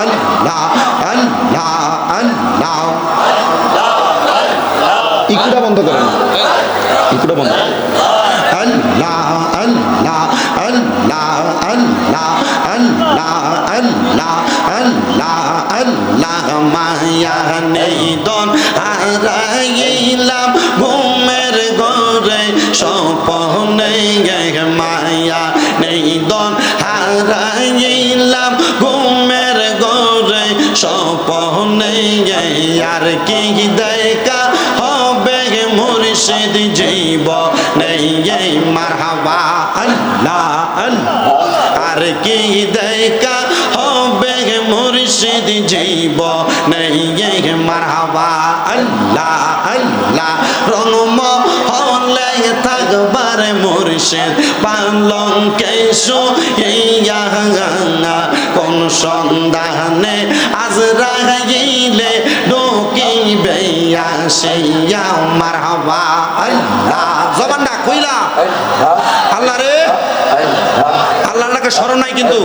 আল্লাহ আল্লাহ আল্লাহ। ইকুটা বন্ধ করেন, ইকুটা বন্ধ। আল্লাহ আল্লাহ আল্লাহ আল্লাহ আল্লাহ আল্লাহ আল্লাহ আল্লাহ। মায়া নেই দন হারাইলাম ঘুমের ঘরে স্বপ্নে, মায়া নেই দন হারাইলাম ঘুমের ঘরে স্বপ্নে। আর কি দেখা হবে মুর্শিদ জীবনে, মারহাবা আল্লাহ আল্লাহ। আর কি দেখা হবে মুর্শিদ জীবনে, মারহাবা আল্লাহ আল্লাহ। রংমহলে থাকবার মুর্শিদ পালঙ্কে শুইয়া, কোন সন্ধানে আজরাইলে ঢুকিবে আসিয়া, মারহাবা আল্লাহ। জবানটা কইলা আল্লাহ রে, আল্লাহকে স্মরণ নাই কিন্তু।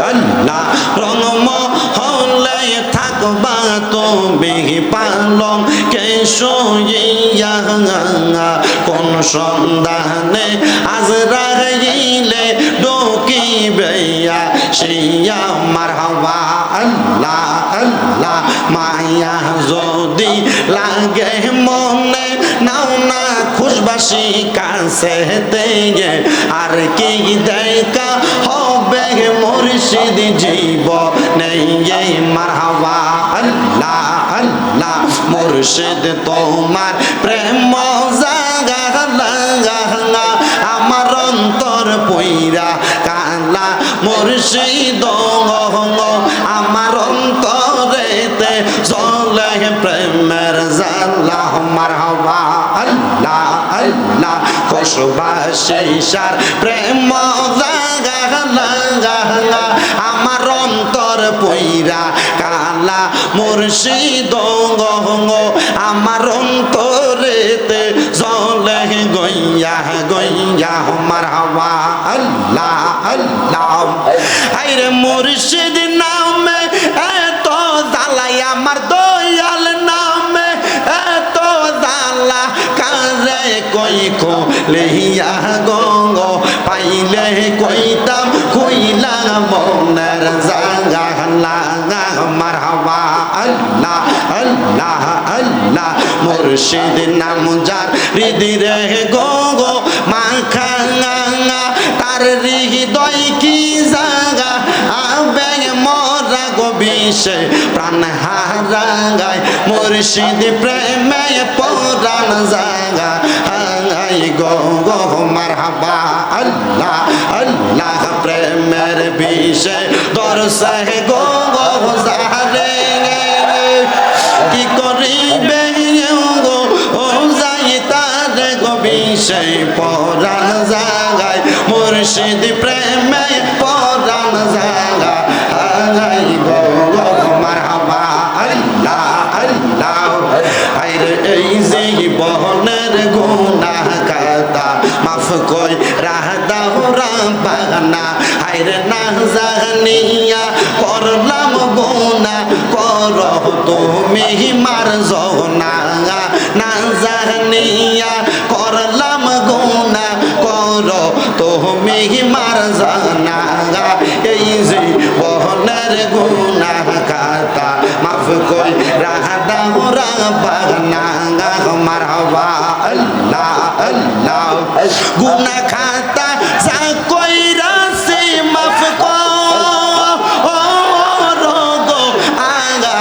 আল্লাহ রংমহলে থাকবা তুমি পালঙ্কে শুইয়া, কোন সন্ধানে আজরাইলে ঢুকিবে আসিয়া, মারহাবা আল্লাহ আল্লাহ। মায়া যদি লাগে মনে নাও না খুশবাসি কাছে দিয়ে, আর কি দেখা হবে মুর্শিদ জীবনে, মারহাবা আল্লাহ আল্লাহ। মুর্শিদ তোমার প্রেম জাগা আমার অন্তর পইরা কালা, মুর্শিদ আমার অন্তরেতে চলে প্রেমের জালা, মারহাবা আল্লাহ আল্লাহ। খুশবাসিসার প্রেম জাগা আমার অন্তর পইরা কালা, মুর্শিদ আমার অন্তরেতে চলে গইয়া গইয়া, মারহাবা আল্লাহ আল্লাহ। আইরে মুর্শিদ নামে এত জ্বালাই, আমার দয়াল নামে এত জ্বালা, কারে কই খোলিয়া গঙ্গ পাইলে কইতাম কইলা মনের জাগা, মারহাবা আল্লাহ আল্লাহ আল্লাহ। মুর্শিদ নাম যার হৃদয়ে গো মাখা, তার হৃদয় কি জাগা আবে মরা গো বিষে প্রাণ হারায়, মুর্শিদ প্রেমে পরাণ জাগা গো গো, মারহাবা আল্লাহ আল্লাহ। প্রেমের বিষে দরসে গো গো জারে, কি করিবে গো ও যাই তার গো বিষে পরাণ জাগায়, মুর্শিদ প্রেমে পরাণ জাগা গো গো, মারহাবা আল্লাহ আল্লাহ। আইরে এই জীবনের গুনাহ কাতা মাফ কই রাহ দাও রাব্বানা, আইরে না জানিয়া করলাম গুনাহ করো তুমি মারজনা, না জানিয়া করলাম গুনাহ করো তুমি মারজনা। এই জীবনের গুনাহ কাতা মাফ কই রাহ দাও রাব্বানা, মারহাবা আল্লাহ আল্লাহ। গুনাহ খাতা যা কইরাছি মাফ করো গো আগা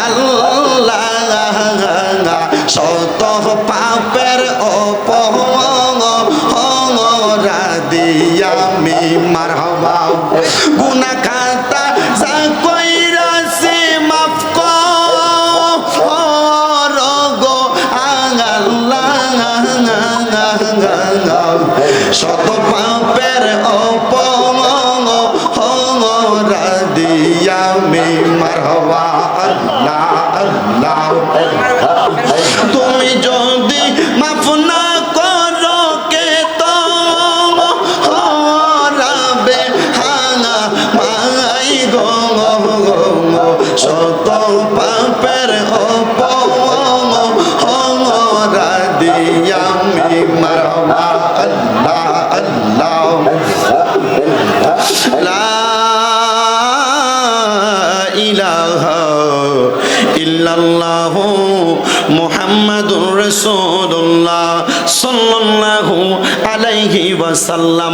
আল্লাহ, শত পাপের অপরাধী আমি, মারহাবা। গুনাহ খাতা যা কইরাছি মাফ করো গো আল্লাহ, শত পাপের অপরাধী আমি, মারহাবা আল্লাহ আল্লাহ। তুমি যদি মাফ না করো কে তো হরাবে হাঙা মাই গো কত পাপের অপরাধী আমি মারহাবা আল্লাহ আল্লাহ লা ইলাহা ইল্লাল্লাহু মুহাম্মাদুর রাসূলুল্লাহ সাল্লাল্লাহু আলাইহি ওয়াসাল্লাম।